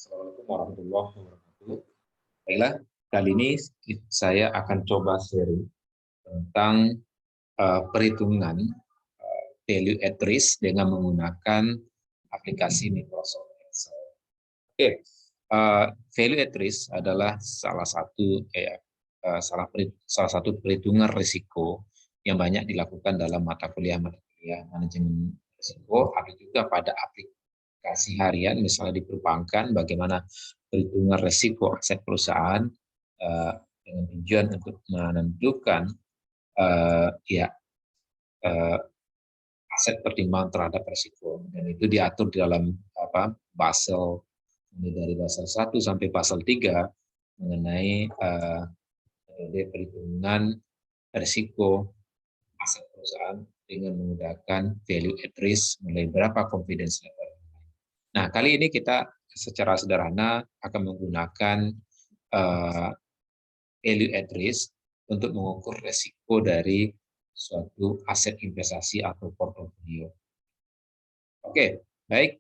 Assalamualaikum warahmatullahi wabarakatuh. Baiklah, kali ini saya akan coba sharing tentang perhitungan value at risk dengan menggunakan aplikasi Microsoft Excel. Oke, value at risk adalah salah satu perhitungan risiko yang banyak dilakukan dalam mata kuliah manajemen risiko, ada juga pada aplikasi harian, misalnya di perbankan, bagaimana perhitungan risiko aset perusahaan dengan tujuan untuk menentukan aset pertimbangan terhadap risiko, dan itu diatur di dalam Basel, dari Basel 1 sampai Basel 3 mengenai perhitungan risiko aset perusahaan dengan menggunakan value at risk, mulai berapa confidence level. Nah, kali ini kita secara sederhana akan menggunakan value at risk untuk mengukur risiko dari suatu aset investasi atau portofolio. Oke, baik.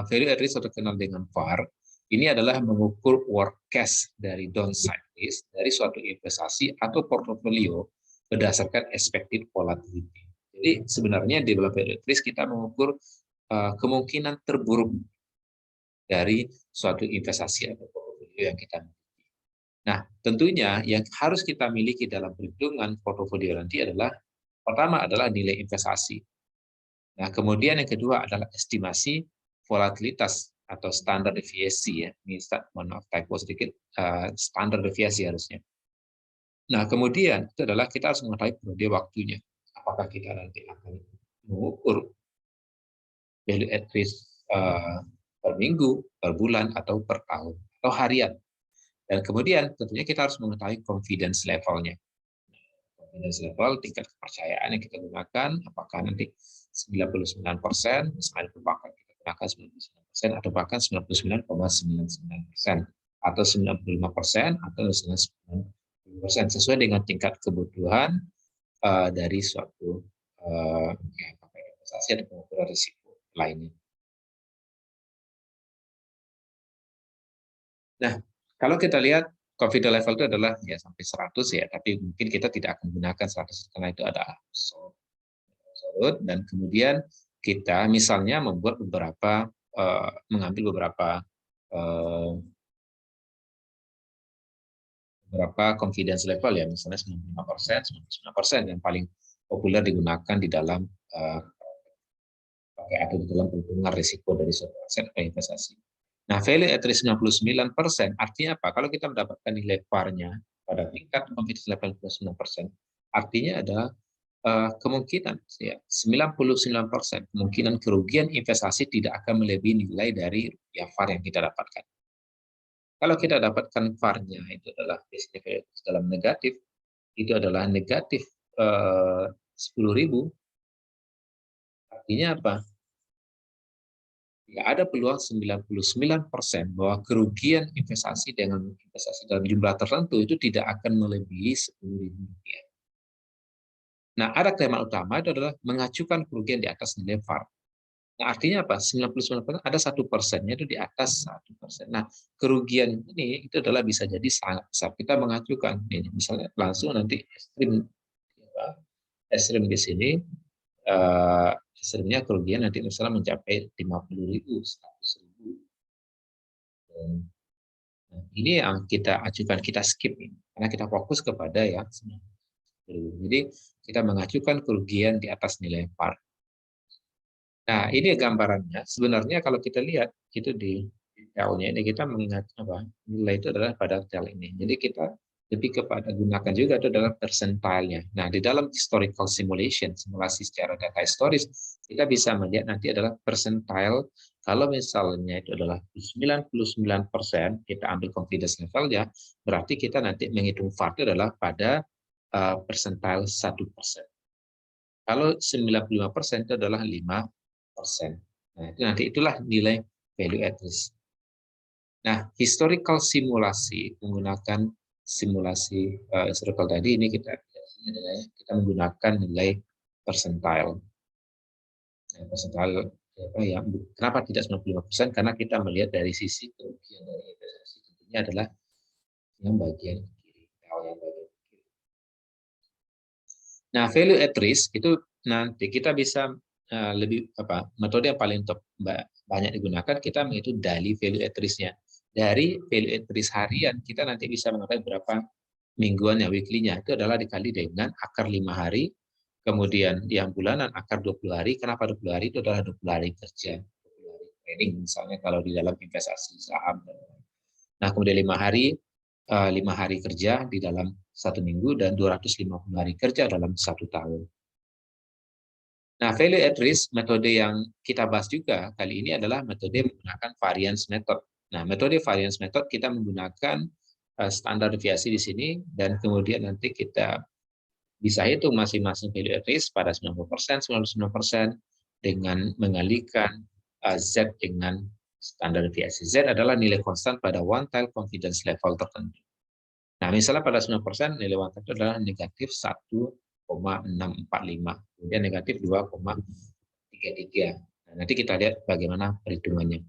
Value at risk atau terkenal dengan VAR, ini adalah mengukur forecast dari downside risk dari suatu investasi atau portofolio berdasarkan expected volatility. Jadi sebenarnya di dalam value at risk kita mengukur kemungkinan terburuk dari suatu investasi atau portofolio yang kita miliki. Nah, tentunya yang harus kita miliki dalam perhitungan portofolio nanti adalah, pertama adalah nilai investasi. Nah, kemudian yang kedua adalah estimasi volatilitas atau standar deviasi, ya. Ini mohon maaf typo sedikit, standar deviasi harusnya. Nah, kemudian itu adalah kita harus mengetahui periode waktunya. Apakah kita nanti akan mengukur value at risk per minggu, per bulan, atau per tahun, atau harian. Dan kemudian tentunya kita harus mengetahui confidence level-nya. Confidence level, tingkat kepercayaan yang kita gunakan, apakah nanti 99%, misalnya perbankan kita gunakan 99%, atau bahkan 99,99%, atau 95%, atau 90%, sesuai dengan tingkat kebutuhan dari suatu investasi atau pengukuran risiko lainnya. Nah, kalau kita lihat confidence level itu adalah ya sampai 100 ya, tapi mungkin kita tidak akan gunakan 100 karena itu ada absolute, dan kemudian kita misalnya membuat mengambil beberapa confidence level ya, misalnya 95%, 99% yang paling populer digunakan di dalam atau di dalam perhitungan risiko dari suatu aset atau investasi. Nah, value at risk 99% artinya apa? Kalau kita mendapatkan nilai VAR-nya pada tingkat confidence level 99%, artinya ada kemungkinan ya 99% kemungkinan kerugian investasi tidak akan melebihi nilai dari VAR yang kita dapatkan. Kalau kita dapatkan VAR-nya itu adalah biasanya dalam negatif, itu adalah negatif 10.000, artinya apa? Ya, ada peluang 99% bahwa kerugian investasi dengan investasi dalam jumlah tertentu itu tidak akan melebihi 10.000 rupiah. Nah, ada tema utama itu adalah mengacukan kerugian di atas nilai VAR. Nah, artinya apa? 99% ada 1%-nya itu di atas 1%. Nah, kerugian ini itu adalah bisa jadi sangat besar. Kita mengacukan, ini misalnya langsung nanti ekstrim di sini, ekstrimnya kerugian nanti misalnya mencapai 50.000, 100.000. Nah, ini yang kita acukan, kita skip ini, karena kita fokus kepada yang jadi kita mengacukan kerugian di atas nilai VAR. Nah, ini gambarannya. Sebenarnya kalau kita lihat itu di tel-nya ini kita mengingat apa? Nilai itu adalah pada tel ini. Jadi kita lebih kepada gunakan juga itu adalah percentile-nya. Nah, di dalam historical simulation, simulasi secara data historis, kita bisa melihat nanti adalah percentile. Kalau misalnya itu adalah 99%, kita ambil confidence level-nya, berarti kita nanti menghitung VAR itu adalah pada percentile 1%. Kalau 95% itu adalah 5%. Nah, itu nanti itulah nilai value at risk. Nah, historical simulasi menggunakan simulasi historical tadi ini kita menggunakan nilai percentile. Nah, percentile Kenapa tidak 95%? Karena kita melihat dari sisi kerugian dari investasi tentunya adalah yang bagian kiri, yang bagian kiri. Nah, value at risk itu nanti kita bisa metode yang paling banyak digunakan, kita menghitung daily value at risk-nya. Dari value at risk harian kita nanti bisa mengetahui berapa mingguan ya, weekly-nya itu adalah dikali dengan akar 5 hari, kemudian yang bulanan akar 20 hari. Kenapa 20 hari? Itu adalah 20 hari kerja, 20 hari trading misalnya kalau di dalam investasi saham. Nah, kemudian 5 hari kerja di dalam 1 minggu dan 250 hari kerja dalam 1 tahun. Nah, value at risk, metode yang kita bahas juga kali ini adalah metode menggunakan variance method. Nah, metode variance method kita menggunakan standar deviasi di sini, dan kemudian nanti kita bisa hitung masing-masing value at risk pada 90%, 99% dengan mengalihkan Z dengan standar deviasi. Z adalah nilai konstan pada one time confidence level tertentu. Nah, misalnya pada 9% nilai one time itu adalah negatif 1,645, kemudian negatif 2,33. Nah, nanti kita lihat bagaimana perhitungannya.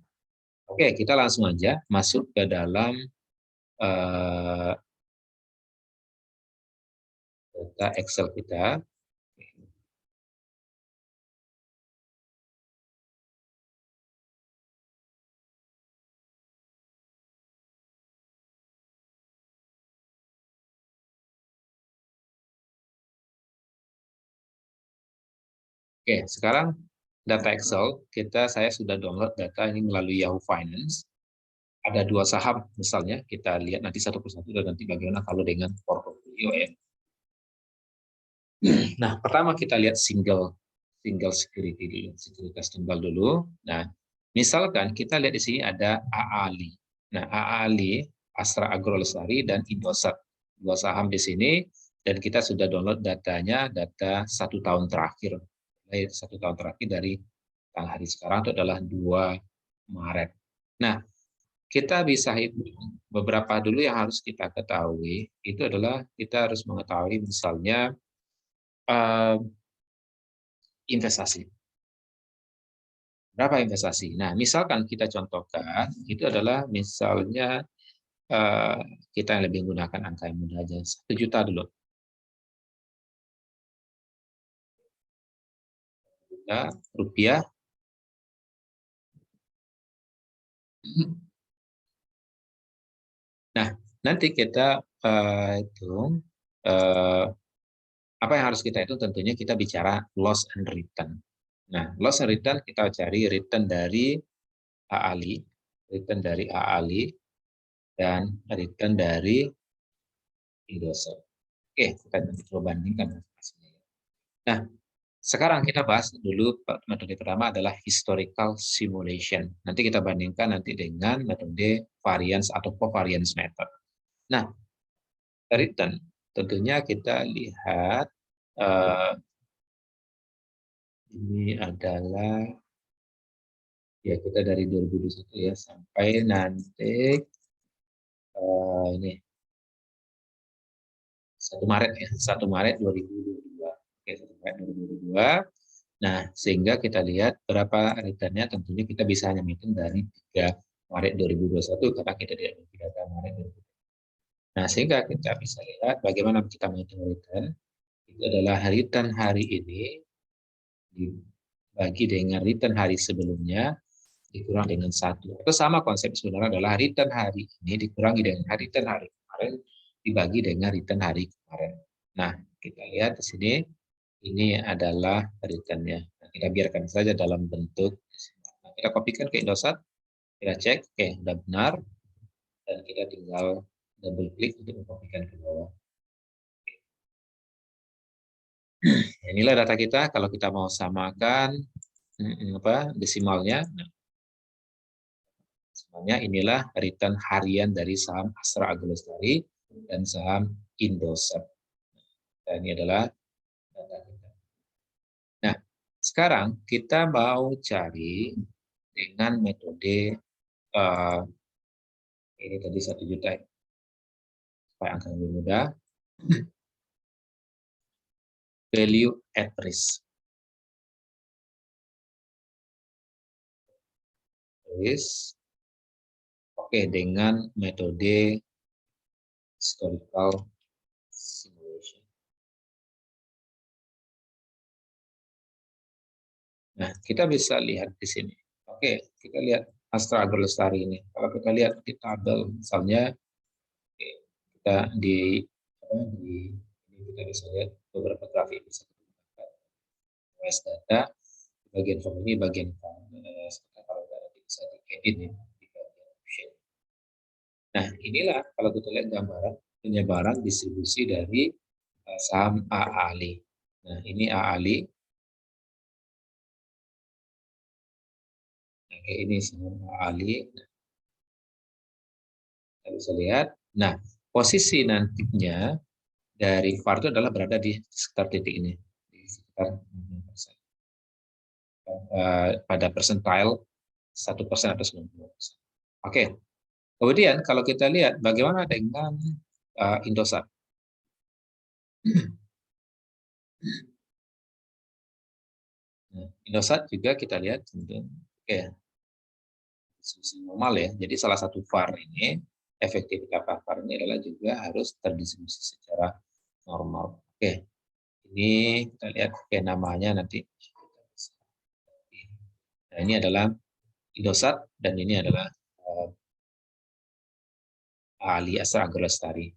Oke, kita langsung aja masuk ke dalam data Excel kita. Oke, sekarang data Excel saya sudah download data ini melalui Yahoo Finance. Ada 2 saham misalnya, kita lihat nanti satu persatu dan nanti bagaimana kalau dengan portofolio ya. Nah, pertama kita lihat single security dulu, sekuritas tunggal dulu. Nah, misalkan kita lihat di sini ada AALI. Nah, AALI, Astra Agrolestari dan Indosat, 2 saham di sini, dan kita sudah download datanya, data 1 tahun terakhir. 1 tahun terakhir dari hari sekarang itu adalah 2 Maret. Nah, kita bisa hitung beberapa dulu yang harus kita ketahui, itu adalah kita harus mengetahui misalnya investasi. Berapa investasi? Nah, misalkan kita contohkan, itu adalah misalnya kita yang lebih menggunakan angka yang mudah aja, 1 juta dulu. 1 juta rupiah. Nah, nanti kita hitung apa yang harus kita hitung, tentunya kita bicara loss and return. Nah, loss and return kita cari return dari AALI, dan return dari Indosat. Oke, kita coba bandingkan hasilnya. Nah, sekarang kita bahas dulu metode pertama adalah historical simulation. Nanti kita bandingkan nanti dengan metode variance atau covariance method. Nah, return tentunya kita lihat ini adalah ya kita dari 2021 ya sampai nanti ini 1 Maret ya, 1 Maret 2022. Oke, 1 Maret 2022. Nah, sehingga kita lihat berapa returnnya, tentunya kita bisa hanya menghitung dari 3 Maret 2021 karena kita tidak memiliki data Maret 2021. Nah, sehingga kita bisa lihat bagaimana kita menghitung return. Itu adalah return hari ini dibagi dengan return hari sebelumnya dikurang dengan 1. Atau sama konsep sebenarnya adalah return hari ini dikurangi dengan return hari kemarin dibagi dengan return hari kemarin. Nah, kita lihat di sini, ini adalah return-nya. Nah, kita biarkan saja dalam bentuk. Nah, kita kopikan ke Indosat, kita cek, oke, sudah benar, dan kita tinggal double klik untuk mengkopikan ke bawah. Inilah data kita. Kalau kita mau samakan desimalnya, sebenarnya inilah return harian dari saham Astra Agrolestari dan saham Indosat. Dan ini adalah data kita. Nah, sekarang kita mau cari dengan metode ini tadi 1 juta ya, supaya angka lebih mudah. Value at risk. Entries. Oke, dengan metode historical simulation. Nah, kita bisa lihat di sini. Oke, kita lihat Astra Agrolestari ini. Kalau kita lihat di tabel, misalnya kita di ini kita bisa lihat beberapa grafik bisa kita gunakan. OS data, bagian form ini, bagian kalau nanti bisa diedit ya, di bagian option. Nah, inilah kalau kita lihat gambaran penyebaran distribusi dari saham AALI. Nah, ini AALI. Oke, ini saham AALI. Kita bisa lihat. Nah, posisi nantinya dari VAR itu adalah berada di sekitar titik ini, di sekitar 90%. Pada percentile 1% atau 90%. Oke, kemudian kalau kita lihat bagaimana dengan Indosat. Nah, Indosat juga kita lihat, oke, distribusi normal ya. Jadi salah satu VAR ini, efektivitas VAR ini adalah juga harus terdistribusi secara normal. Oke, ini kita lihat oke namanya nanti. Nah, ini adalah Indosat dan ini adalah AALI Astra Agrolestari.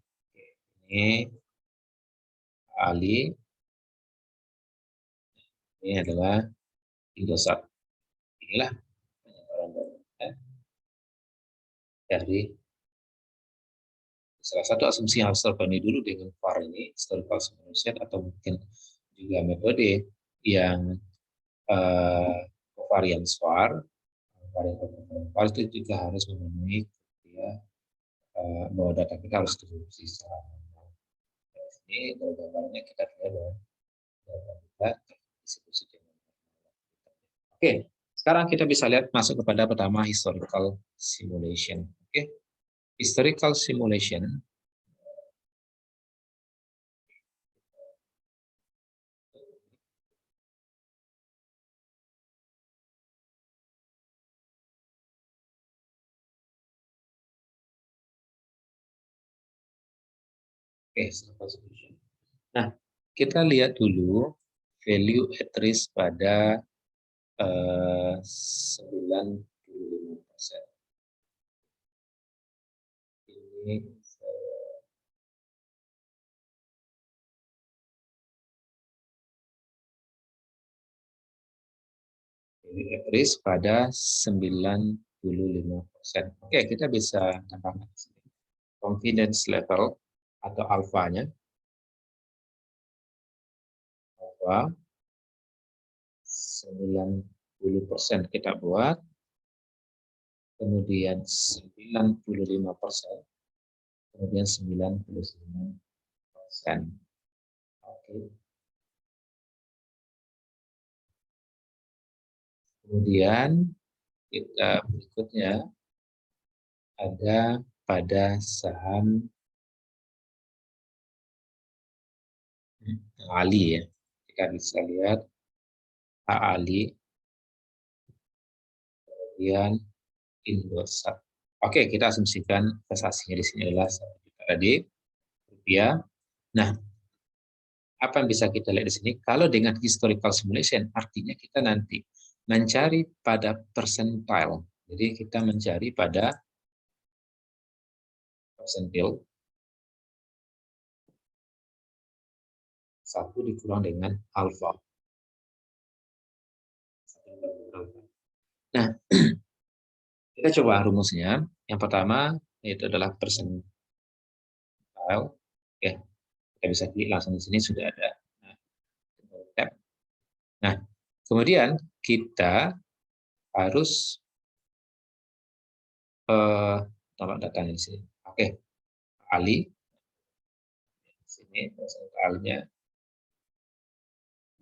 Ini AALI, ini adalah Indosat. Inilah penyebaran dari salah satu asumsi yang harus terpenuhi dulu dengan VAR ini, historical simulation, atau mungkin juga metode yang covariance VAR. VAR itu juga harus memenuhi ya, bahwa data kita harus distribusi secara normal. Ini kalau gambarnya kita lihat bahwa data kita distribusi dengan normal. Oke, sekarang kita bisa lihat masuk kepada pertama historical simulation. Oke, historical simulation Nah, kita lihat dulu value at risk pada 95%. Ini value at risk pada 95%. Oke, kita bisa tambahkan confidence level atau alfanya. Alfa 90% kita buat, kemudian 95%, kemudian 99%. Oke. Kemudian kita berikutnya ada pada saham AALI ya. Kita bisa lihat AALI, kemudian Indosat. Oke, kita asumsikan investasinya di sini adalah 1 juta tadi rupiah. Nah, apa yang bisa kita lihat di sini? Kalau dengan historical simulation, artinya kita nanti mencari pada percentile. Jadi kita mencari pada persentil 1 dikurang dengan alfa. Nah, kita coba rumusnya. Yang pertama itu adalah percentile. Oke, kita bisa klik langsung di sini sudah ada. Nah, kemudian kita harus tambah datanya di sini. Oke, Ali di sini persentalnya.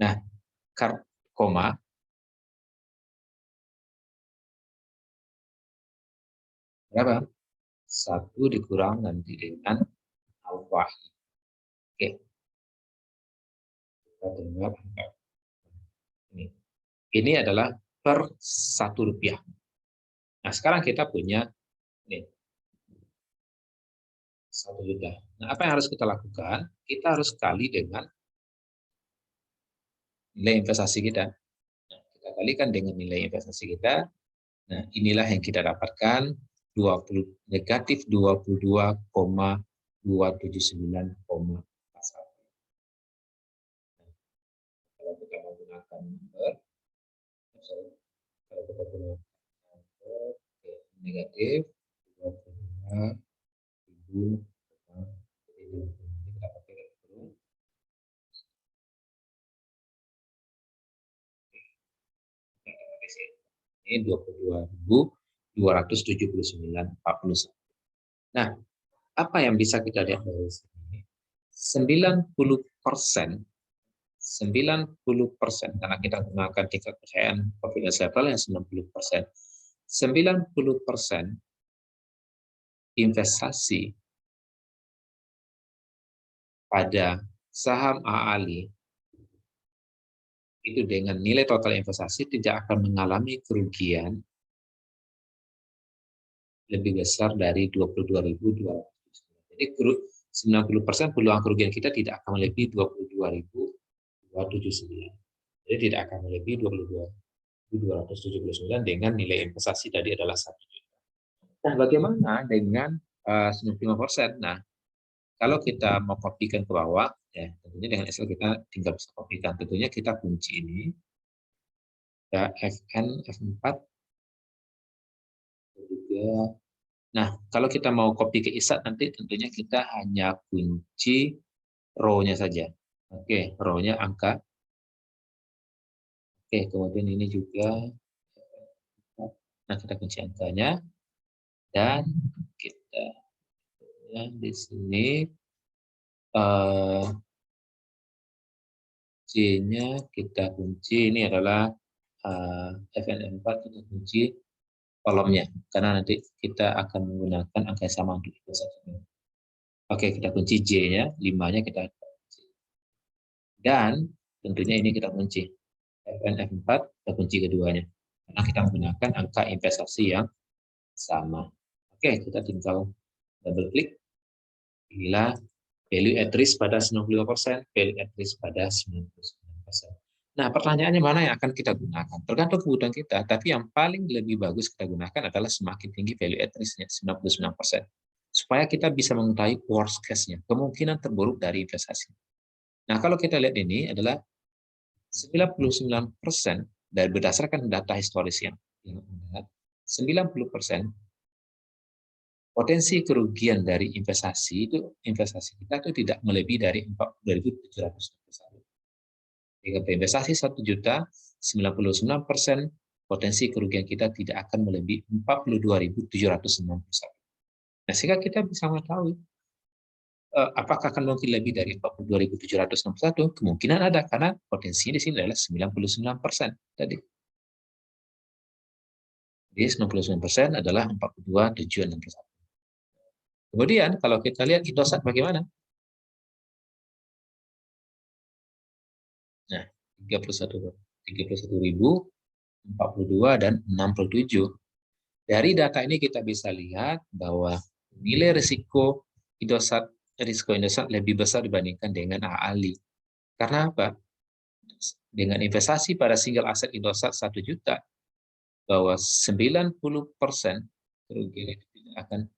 Nah, koma berapa? 1 dikurang nanti dengan alfa. Oke, kita dengar ini. Ini adalah per 1 rupiah. Nah, sekarang kita punya nih 1 juta. Nah, apa yang harus kita lakukan? Kita harus kali dengan nilai investasi kita. Nah, kita kalikan dengan nilai investasi kita. Nah, inilah yang kita dapatkan, negatif 22,279,41. Kalau kita menggunakan number, kalau kita gunakan number negatif 22.000, kita pakai kurung. Ini 22.279,41. Nah, apa yang bisa kita lihat dari sini? 90%, karena kita gunakan tingkat kepercayaan confidence level yang 90%. 90% investasi pada saham AALI itu dengan nilai total investasi tidak akan mengalami kerugian lebih besar dari 22.200. Jadi 90% peluang kerugian kita tidak akan melebihi 22.279. Jadi tidak akan melebihi 22.279 dengan nilai investasi tadi adalah 1 juta. Nah, bagaimana dengan 95%? Nah, kalau kita mau kopikan ke bawah, ya tentunya dengan Excel kita tinggal bisa kopikan. Tentunya kita kunci ini, ya FN, F4, juga. Nah, kalau kita mau copy ke ISAT nanti tentunya kita hanya kunci row-nya saja. Oke, row-nya angka. Oke, kemudian ini juga. Nah, kita kunci angkanya. Dan kita ya, di sini C-nya kita kunci, ini adalah FN4, kita kunci kolomnya, karena nanti kita akan menggunakan angka yang sama untuk itu. Oke, kita kunci J-nya, 5-nya kita kunci. Dan tentunya ini kita kunci. FNF4, kita kunci keduanya. Karena kita menggunakan angka investasi yang sama. Oke, kita tinggal double klik. Inilah value at risk pada 95%, value at risk pada 99%. Nah, pertanyaannya mana yang akan kita gunakan? Tergantung kebutuhan kita, tapi yang paling lebih bagus kita gunakan adalah semakin tinggi value at risk-nya, 99%. Supaya kita bisa mengetahui worst case-nya, kemungkinan terburuk dari investasi. Nah, kalau kita lihat ini adalah 99% dari berdasarkan data historis yang ada, 90% potensi kerugian dari investasi kita itu tidak melebihi dari 4.761. Jika berinvestasi 1 juta, 99% potensi kerugian kita tidak akan melebihi 42.761. Nah, sehingga kita bisa mengetahui apakah akan mungkin lebih dari 42.761? Kemungkinan ada, karena potensinya di sini adalah 99% tadi. Jadi 99% adalah 42.761. Kemudian kalau kita lihat Indosat bagaimana? Nah, 31.000, 42, dan 67. Dari data ini kita bisa lihat bahwa nilai risiko Indosat lebih besar dibandingkan dengan AALI. Karena apa? Dengan investasi pada single aset Indosat 1 juta, bahwa 90% kerugian itu tidak akan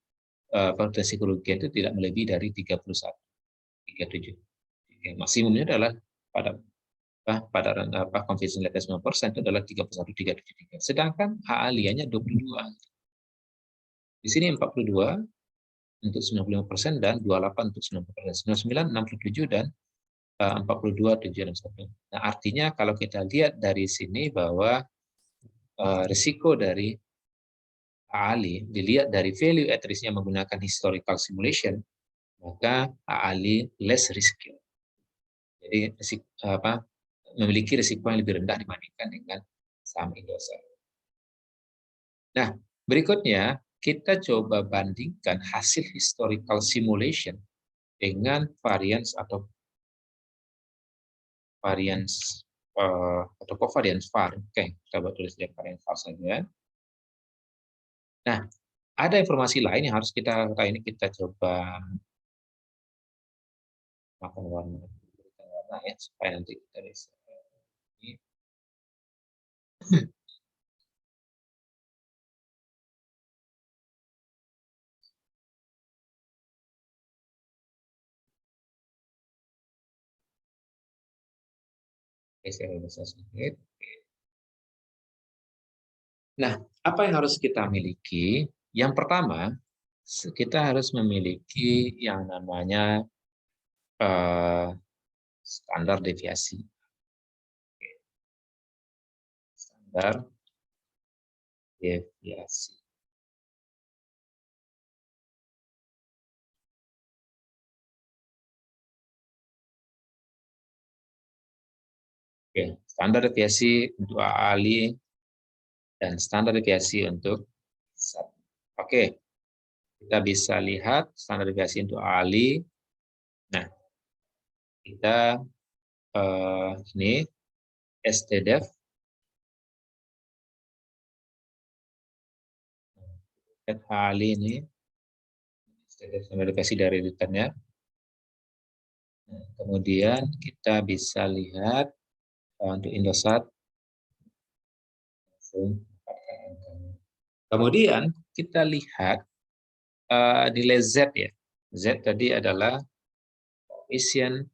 potensi kerugian itu tidak melebihi dari 31,37. Maksimumnya adalah pada confidence level 9% itu adalah 31,373. Sedangkan AALIA-nya 22. Di sini 42 untuk 95% dan 28 untuk 90%. 99, 67, dan 42, 7, dan 1. Nah, artinya kalau kita lihat dari sini bahwa risiko dari AALI dilihat dari value at risk-nya menggunakan historical simulation, maka AALI less risky. Jadi memiliki risiko yang lebih rendah dibandingkan dengan saham Indosat. Nah, berikutnya kita coba bandingkan hasil historical simulation dengan variance atau covariance VAR. Oke, kita buat tulis dia variance VAR saja. Nah, ada informasi lain yang harus kita ini kita coba makan warna, ya supaya nanti kita bisa ini. Saya bisa sedikit. Nah, apa yang harus kita miliki? Yang pertama, kita harus memiliki yang namanya standar deviasi. Standar deviasi. Oke, standar deviasi untuk AALI dan standar deviasi untuk SAT. Oke, kita bisa lihat standar deviasi untuk AALI. Nah, kita ini STDEV. AALI ini standar deviasi dari returnnya. Nah, kemudian kita bisa lihat untuk Indosat. Kemudian kita lihat nilai Z ya. Z tadi adalah koefisien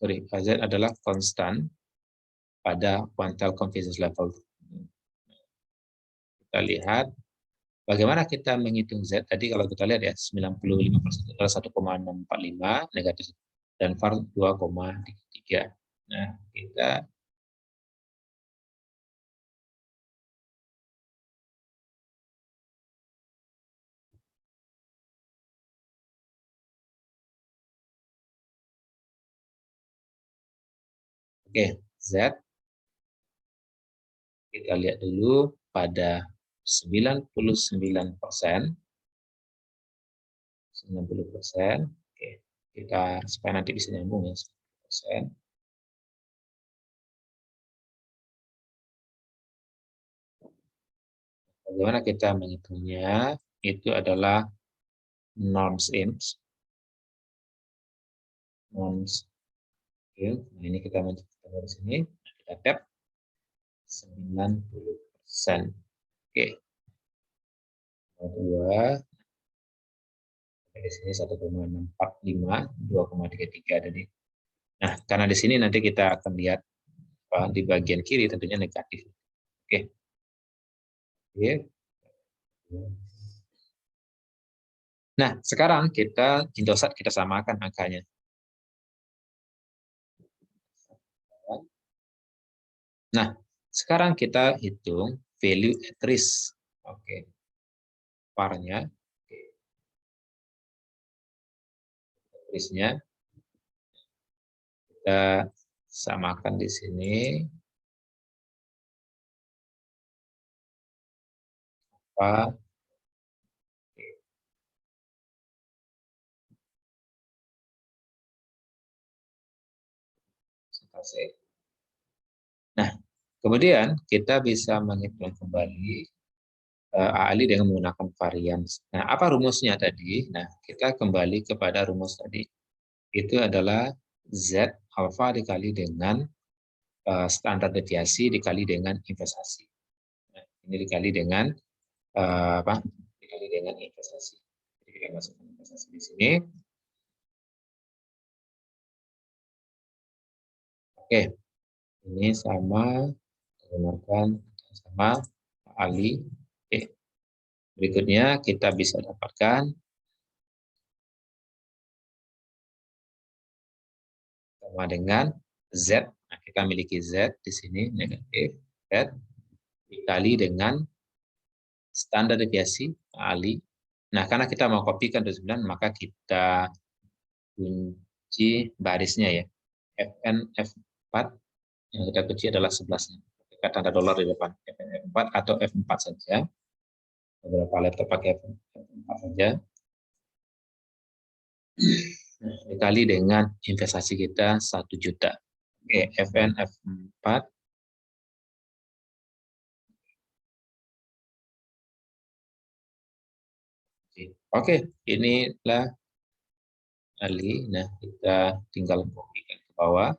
Z adalah konstan pada quantile confidence level. Kita lihat bagaimana kita menghitung Z. Tadi kalau kita lihat ya 95% adalah 1,645 negatif dan VAR 2,3. Nah, kita oke, Z kita lihat dulu pada 99%. 90%. Oke, kita supaya nanti bisa nyambung ya 10%. Bagaimana kita menghitungnya? Itu adalah norms IMSS. Norms IMSS. Nah, ini kita mencoba di sini. Kita tap 90%. Oke. Dua di sini 1,645, 2,33 tadi. Nah, karena di sini nanti kita akan lihat di bagian kiri tentunya negatif. Oke. Oke. Nah, sekarang kita Indosat kita samakan angkanya. Nah, sekarang kita hitung value at risk. Oke. Parnya. Risknya kita samakan di sini. Apa? Nah, kemudian kita bisa menghitung kembali AALI dengan menggunakan varian. Nah, apa rumusnya tadi? Nah, kita kembali kepada rumus tadi. Itu adalah Z alfa dikali dengan standar deviasi dikali dengan investasi. Nah, ini dikali dengan apa? Dikali dengan investasi. Jadi kita masukkan investasi di sini. Oke, ini sama menggunakan sama Ali. Oke. Berikutnya kita bisa dapatkan sama dengan Z. Nah, kita miliki Z di sini negatif Z dikali dengan standar deviasi Ali. Nah, karena kita mau kopikan 29, maka kita kunci barisnya ya. FN F4 yang kita kunci adalah 11. Kita tanda dolar di depan FN F4 atau F4 saja. Beberapa laptop pakai F4 saja. Dikali dengan investasi kita 1 juta. Oke, FN F4 Oke, inilah Ali. Nah, kita tinggal kopikan ke bawah.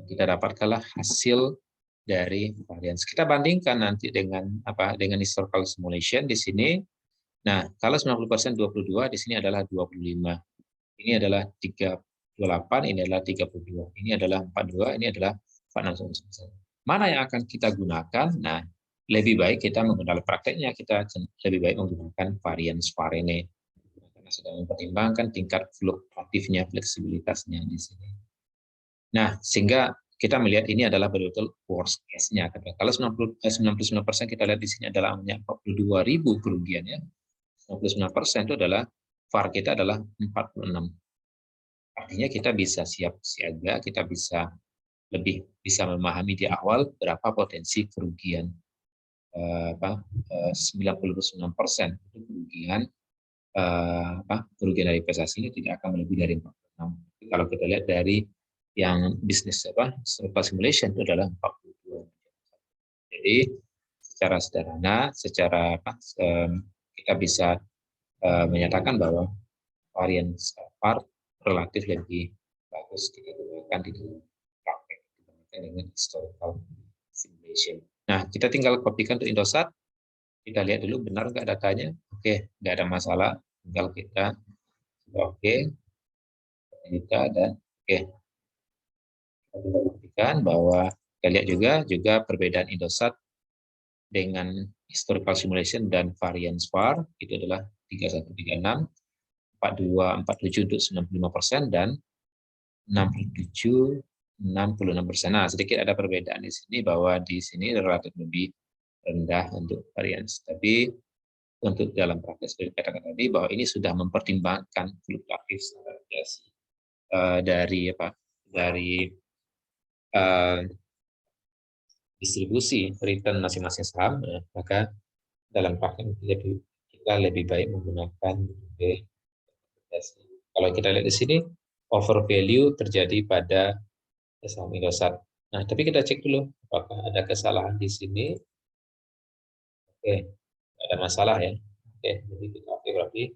Kita dapatkanlah hasil dari variance. Kita bandingkan nanti dengan dengan historical simulation di sini. Nah, kalau 90% 22, di sini adalah 25. Ini adalah 38, ini adalah 32. Ini adalah 42, ini adalah 46. Mana yang akan kita gunakan? Nah, lebih baik kita menggunakan prakteknya, kita lebih baik menggunakan variance var ini. Karena sudah mempertimbangkan tingkat fluktuatifnya, fleksibilitasnya di sini. Nah, sehingga kita melihat ini adalah betul-betul worst case-nya. Kalau 99% kita lihat di sini adalah hanya 42.000 kerugian ya. 99% itu adalah VAR kita adalah 46. Artinya kita bisa siap siaga, kita bisa lebih bisa memahami di awal berapa potensi kerugian 99% itu kerugian kerugian dari investasi ini tidak akan lebih dari 46. Kalau kita lihat dari yang bisnis historical simulation itu adalah 42. Jadi secara sederhana, kita bisa menyatakan bahwa varian VAR relatif lebih bagus kita gunakan di dalam praktek dibandingkan dengan historical simulation. Nah, kita tinggal kopikan untuk Indosat. Kita lihat dulu benar nggak datanya. Oke, nggak ada masalah. Tinggal kita oke, kita dan oke. Kita kopikan bahwa kita lihat juga perbedaan Indosat dengan historical simulation dan variance VAR itu adalah 3136, 4247 untuk 95% dan 67 66%. Nah, sedikit ada perbedaan di sini bahwa di sini relatif lebih rendah untuk variance. Tapi untuk dalam praktek seperti katakan tadi bahwa ini sudah mempertimbangkan fluktuatif standar deviasi dari distribusi return masing-masing saham, maka dalam praktek kita lebih baik menggunakan deviasi. Kalau kita lihat di sini over value terjadi pada saham Indosat. Nah, tapi kita cek dulu apakah ada kesalahan di sini. Oke, ada masalah ya. Oke, jadi kita berarti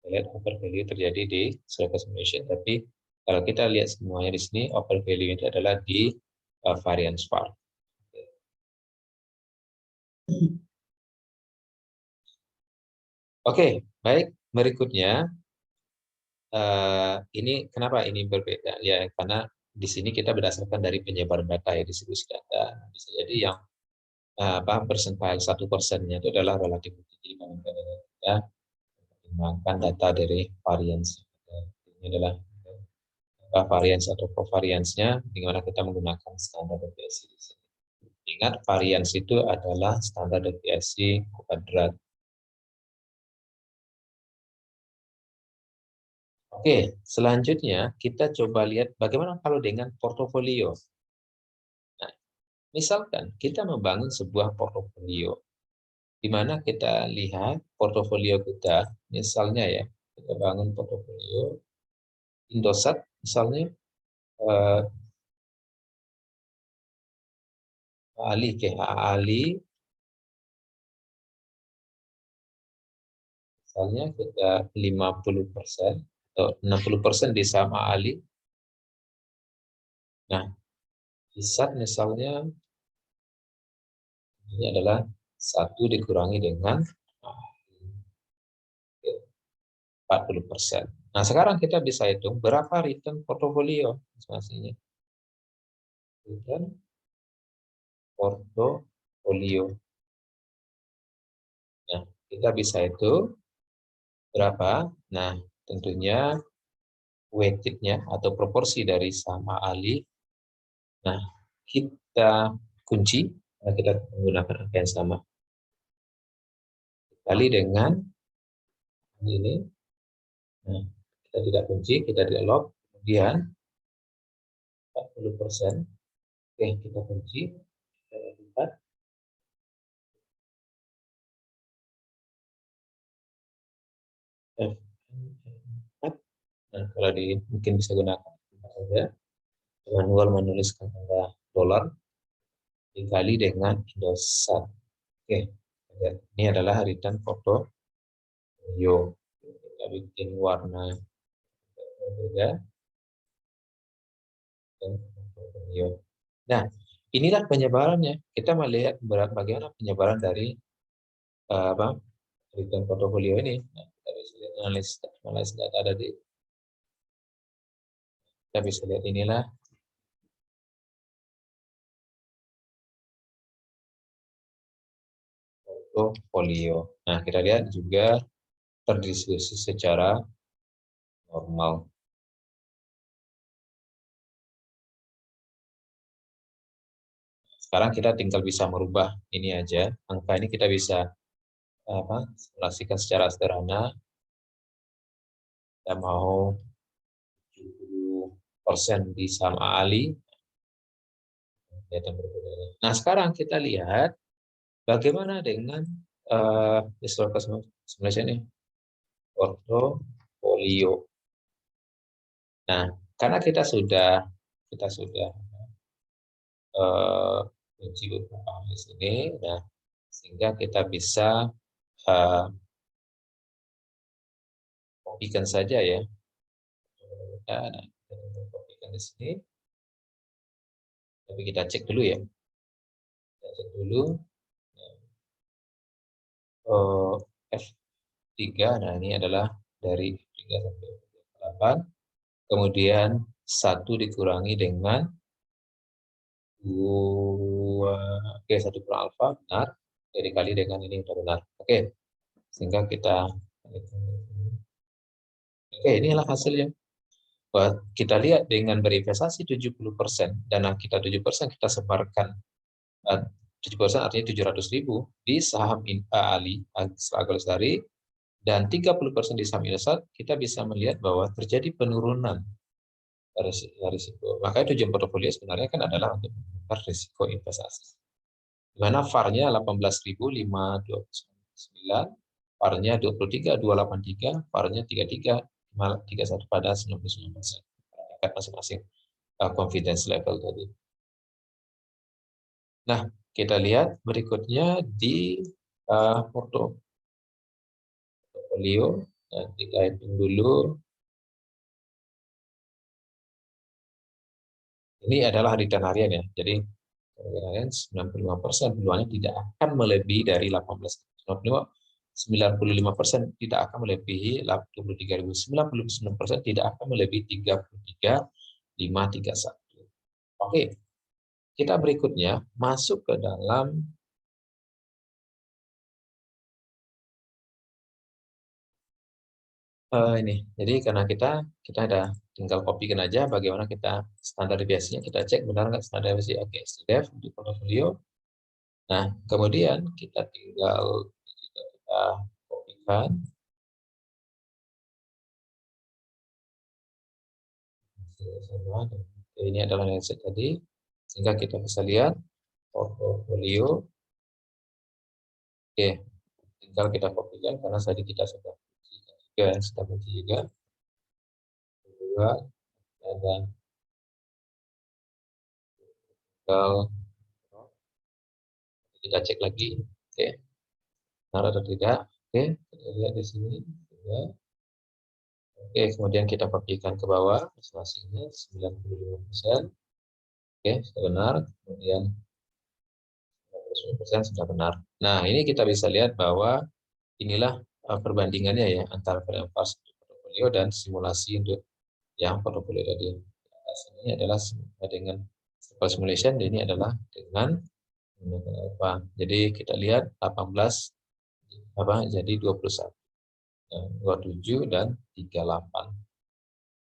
lihat over value terjadi di historical simulation, tapi kalau kita lihat semuanya di sini over value itu adalah di variance VAR. Oke, baik. Berikutnya ini kenapa ini berbeda ya, karena di sini kita berdasarkan dari penyebaran data ya, distribusi data. Bisa jadi yang persentile 1%-nya itu adalah relatif tinggi dibandingkan dengan kita mengembangkan data dari variance. Ini adalah variance atau covariance-nya, di mana kita menggunakan standar deviasi di sini. Ingat, variance itu adalah standar deviasi kuadrat. Oke, selanjutnya kita coba lihat bagaimana kalau dengan portofolio. Nah, misalkan kita membangun sebuah portofolio, di mana kita lihat portofolio kita, misalnya ya, kita bangun portofolio Indosat, misalnya Ali, misalnya kita 50% atau 60% di saham Ali. Nah, hisab misalnya ini adalah 1 dikurangi dengan 40%. Nah, sekarang kita bisa hitung berapa return portofolio masing-masingnya. Return portofolio. Nah, kita bisa hitung berapa. Nah, tentunya weighted-nya atau proporsi dari saham Ali. Nah, kita kunci, kita menggunakan angka yang sama. Kali dengan ini. Nah, kita tidak kunci, kita tidak log. Kemudian 40%. Oke, kita kunci. Kita lihat. F4. Nah, kalau mungkin bisa gunakan saja. Manual menuliskan tanda dolar dikali dengan Indosat. Oke, ini adalah return portofolio. Yo, kita bikin warna berbeda. Yo. Nah, inilah penyebarannya. Kita melihat bagaimana penyebaran dari apa return portofolio ini. Nah, kita bisa lihat analis data tadi. Kita bisa lihat inilah portofolio. Nah, kita lihat juga terdistribusi secara normal. Sekarang kita tinggal bisa merubah ini aja. Angka ini kita bisa simulasikan secara sederhana. Kita mau 70% di saham Ali. Nah, sekarang kita lihat bagaimana dengan historical simulation ini, portofolio. Nah, karena kita sudah uji beberapa analis ini, nah sehingga kita bisa kopikan saja ya. Nah, kopikan di sini. Tapi kita cek dulu ya. Kita cek dulu. F3, nah ini adalah dari 3 sampai 8. Kemudian 1 dikurangi dengan 2, oke 1 per alfa, benar. Dikali dengan ini sudah benar. Oke, sehingga kita, oke inilah hasilnya. Kita lihat dengan berinvestasi 70%, dana kita 7%, kita sebarkan 7% artinya 700.000 di saham Ali, Agrolestari, dan 30% di saham Indosat, kita bisa melihat bahwa terjadi penurunan risiko. Makanya tujuan portofolio sebenarnya kan adalah untuk menukar risiko investasi. Di mana VAR-nya 18.529, VAR-nya 23.283, VAR-nya 33.31 pada 99%. Masing-masing confidence level tadi. Nah, kita lihat berikutnya di portofolio. Nah, kita hitung dulu. Ini adalah return harian ya. Jadi harian 95% peluangnya tidak akan melebihi dari 95% tidak akan melebihi 23.000. 99% tidak akan melebihi 33.531. Oke. Kita berikutnya masuk ke dalam ini. Jadi karena kita ada tinggal kopikan aja bagaimana kita standar deviasinya, kita cek benar nggak standar deviasi. Oke, SDF untuk portofolio. Nah, kemudian kita tinggal kita kopikan. Ini adalah yang saya tadi, sehingga kita bisa lihat portofolio. Oke, tinggal kita kopikan karena tadi kita sudah uji juga. Kedua, ada tinggal kita cek lagi. Oke, benar atau tidak? Oke, kita lihat di sini. Oke, kemudian kita kopikan ke bawah, masing-masingnya 95%. Oke, sudah benar. Kemudian 90% sudah benar. Nah, ini kita bisa lihat bahwa inilah perbandingannya ya antara portofolio dan simulasi untuk yang portofolio tadi. Ini adalah dengan simulation, ini adalah dengan apa? Jadi kita lihat 18 jadi 21. 27 dan 38.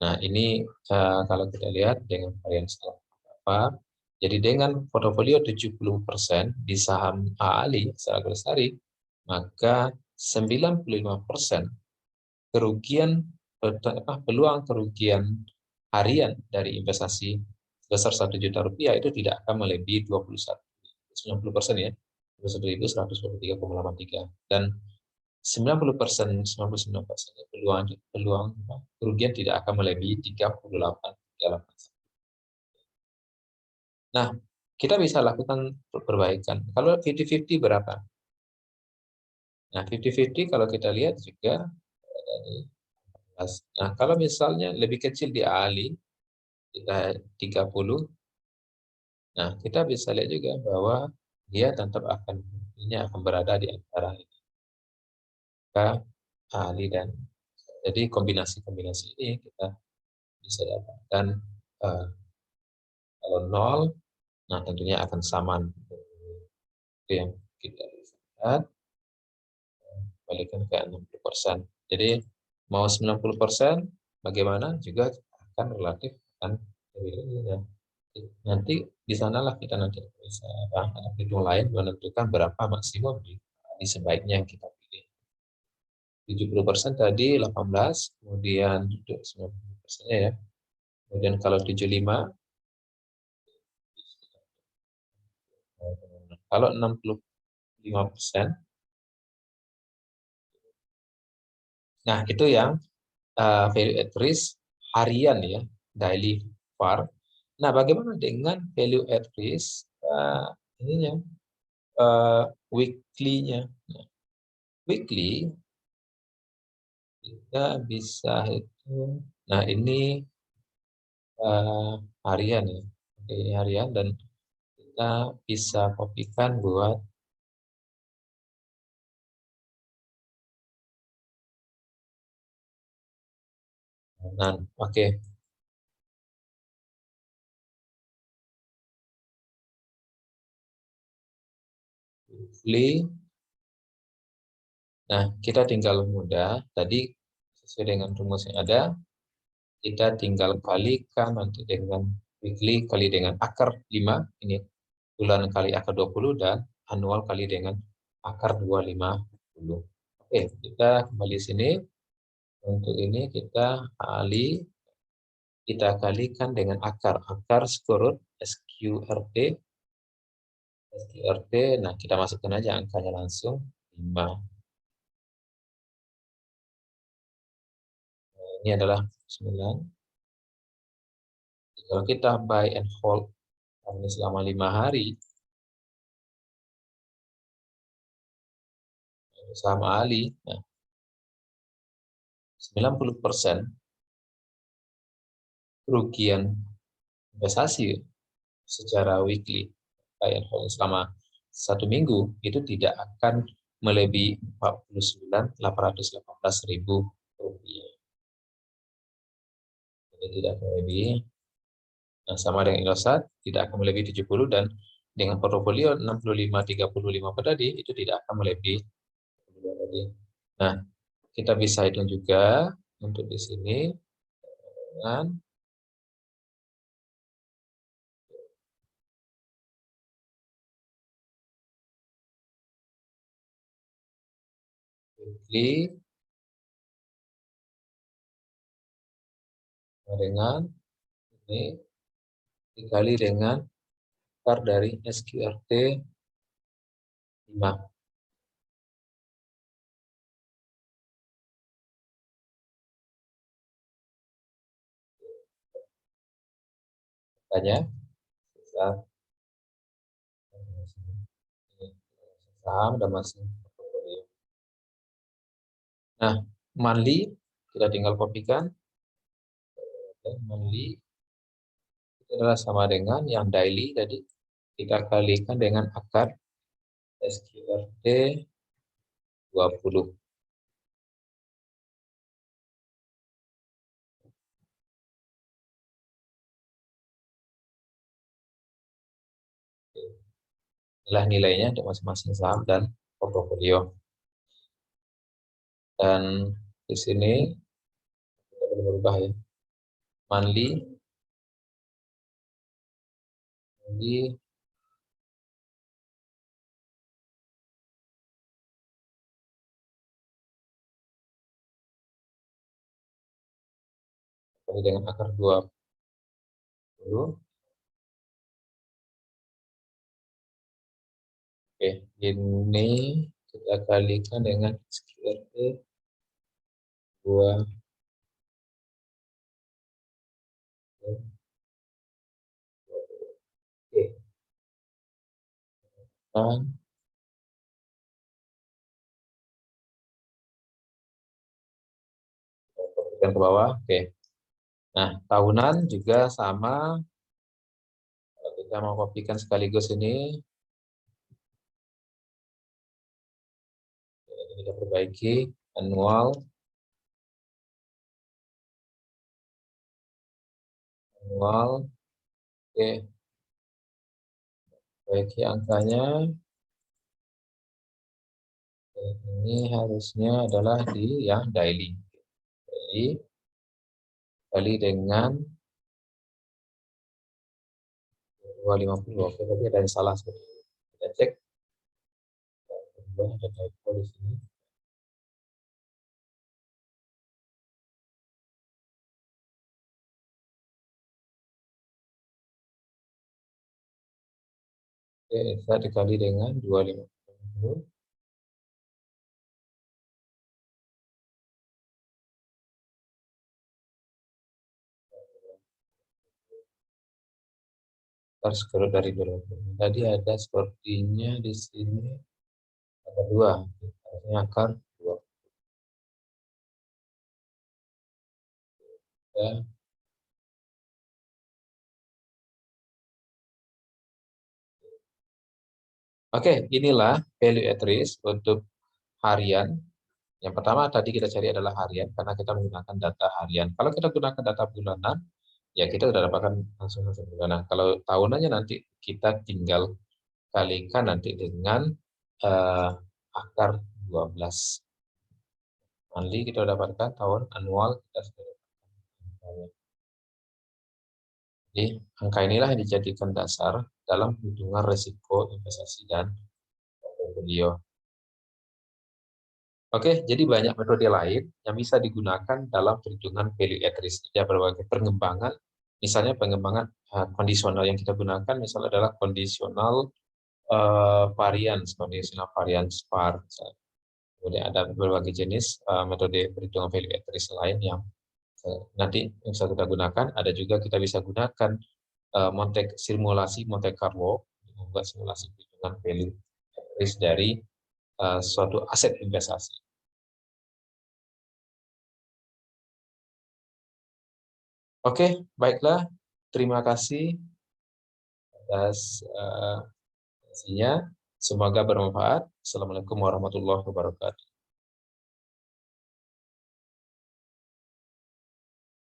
Nah, ini kalau kita lihat dengan varian skala apa? Jadi dengan portofolio 70% di saham Ali secara Agrolestari, maka 95% kerugian peluang kerugian harian dari investasi sebesar 1 juta rupiah itu tidak akan melebihi 90% ya, 21.123,83, dan 90%, 99% peluang kerugian tidak akan melebihi 38. Nah, kita bisa lakukan perbaikan. Kalau 50-50 berapa? Nah, 50-50 kalau kita lihat juga Nah, kalau misalnya lebih kecil di ALI, kita 30, nah kita bisa lihat juga bahwa dia tetap akan ini akan berada di antara ALI dan jadi kombinasi-kombinasi ini kita bisa dapatkan eh, kalau 0, nah tentunya akan sama. Itu yang kita lihat, balikan ke 60%. Jadi mau 90%, bagaimana juga akan relatif akan lebih ya. Nanti di sanalah kita nanti bisa hitung lain menentukan berapa maksimum di sebaiknya yang kita pilih. 70% tadi 18, kemudian untuk 90% ya. Kemudian kalau 75, kalau 65%, nah itu yang value at risk harian ya, daily VAR. Nah, bagaimana dengan value at risk ininya weekly-nya? Nah, weekly kita bisa hitung. Nah, ini harian ya. Oke, ini harian dan kita bisa kopikan buat oke. Weekly. Nah, kita tinggal mudah. Tadi sesuai dengan rumus yang ada, kita tinggal kalikan nanti dengan weekly kali dengan akar 5, ini bulan kali akar 20 dan annual kali dengan akar 250. Oke, kita kembali sini. Untuk ini kita kita kalikan dengan akar. Akar square root SQRT. SQRT, nah kita masukkan aja angkanya langsung 5. Nah, ini adalah 9. Kalau kita buy and hold ini selama 5 hari, sama Ali, nah, 90% kerugian investasi secara weekly buy and hold selama 1 minggu itu tidak akan melebihi 49.818.000 rupiah. Jadi tidak akan melebihi. Nah, sama dengan Indosat tidak akan melebihi 70 dan dengan portofolio 65-35 tadi itu tidak akan melebihi tadi. Nah, kita bisa hitung juga untuk di sini dengan weekly dengan ini dikali dengan akar dari SQRT 5. Makanya saham dan masih portofolio. Nah, monthly kita tinggal kopikan. Monthly itu adalah sama dengan yang daily tadi kita kalikan dengan akar SQRT 20. Inilah nilainya untuk masing-masing saham dan portofolio. Dan di sini kita belum berubah ya. Monthly dengan akar 20. Oke, ini kita kalikan dengan SQRT 2. Oke, dan Ke bawah, oke. Nah, tahunan juga sama. Kalau kita mau kopikan sekaligus ini, kita perbaiki annual, oke, perbaiki angkanya. Ini harusnya adalah di yang daily. Daily kali dengan 250. Oke, berarti ada yang salah seperti ini. Kita cek. Ada typo di sini. Oke, bisa dikali dengan 250. Harus scroll dari 20. Tadi ada sepertinya di sini ada 2. Harusnya akar 2. Ya. Oke, inilah value at risk untuk harian. Yang pertama tadi kita cari adalah harian karena kita menggunakan data harian. Kalau kita gunakan data bulanan, ya kita sudah dapatkan langsung hasil bulanan. Kalau tahunannya nanti kita tinggal kalikan nanti dengan uh, akar 12. Nanti kita dapatkan tahun annual kita sudah dapatkan. Jadi angka inilah yang dijadikan dasar dalam perhitungan risiko investasi dan portfolio. Oke, jadi banyak metode lain yang bisa digunakan dalam perhitungan value at risk. Ada berbagai pengembangan, misalnya pengembangan kondisional yang kita gunakan misalnya adalah kondisional variance, kondisional variance VAR. Kemudian ada berbagai jenis metode perhitungan value at risk lain yang nanti bisa kita gunakan. Ada juga kita bisa gunakan simulasi Monte Carlo, membuat simulasi perhitungan value at risk dari suatu aset investasi. Oke, baiklah. Terima kasih atas sesinya. Semoga bermanfaat. Assalamualaikum warahmatullahi wabarakatuh.